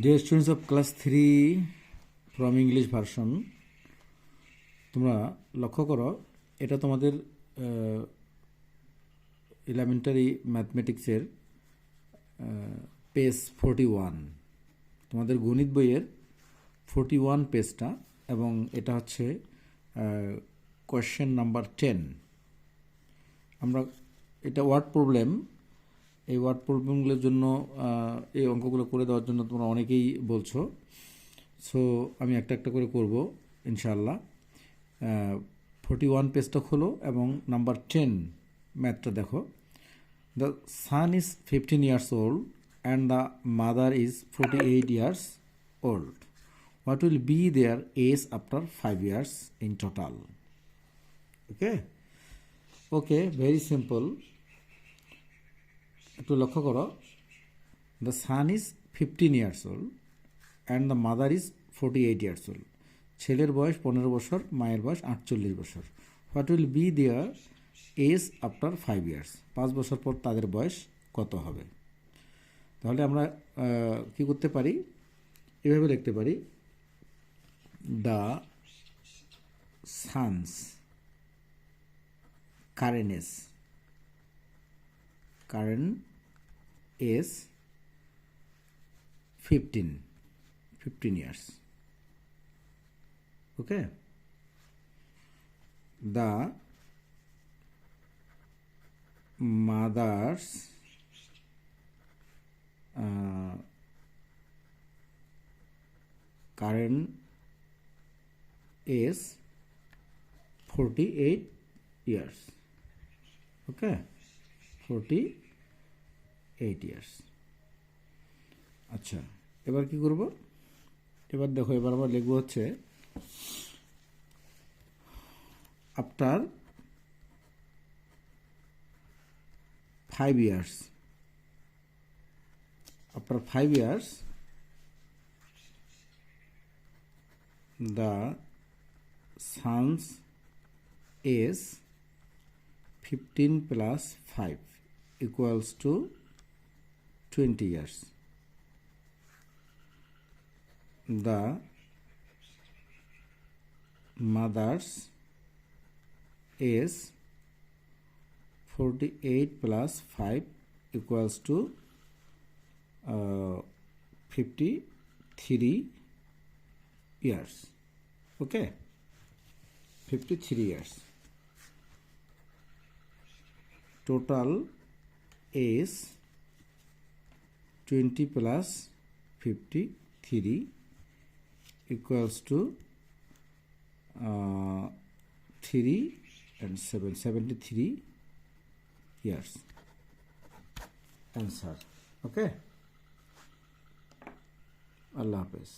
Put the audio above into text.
Dear students of class 3 from English version, তোমরা লক্ষ্য করো এটা তোমাদের এলিমেন্টারি ম্যাথমেটিক্সের পেজ 41, তোমাদের গণিত বইয়ের 41 পেজটা, এবং এটা হচ্ছে কোয়েশ্চেন নাম্বার 10। আমরা এটা ওয়ার্ড প্রবলেম, এই ওয়ার্ড প্রবলেমগুলোর জন্য এই অঙ্কগুলো করে দেওয়ার জন্য তোমরা অনেকেই বলছো। সো আমি একটা একটা করে করব ইনশাআল্লাহ। 41 পেজটা খোলো এবং নাম্বার 10 ম্যাথটা দেখো। The sun is 15 years old and the mother is 48 years old. What will be their age after 5 years in total? Okay, very simple. একটু লক্ষ্য করো, the sun is 15 years old and the mother is 48 years old. ছেলের বয়স 15 বছর, মায়ের বয়স 48 বছর। What will be their age after 5 years? 5 বছর পর তাদের বয়স কত হবে? তাহলে আমরা কি করতে পারি, এভাবে লিখতে পারি, the son's current is 15 years. Okay. The mother's current is 48 years. Okay, 48 years. আচ্ছা, এবার কি করব? এবার দেখো, এবার আমরা লিখব হচ্ছে after 5 years. After 5 years, the son's age 15 plus 5 equals to 20 years. The mother's age 48 plus 5 equals to 53 years. Okay, 53 years. Total is 20 plus 53 equals to 3 and 7, 73 years. Answer. Okay. Allah Hafiz.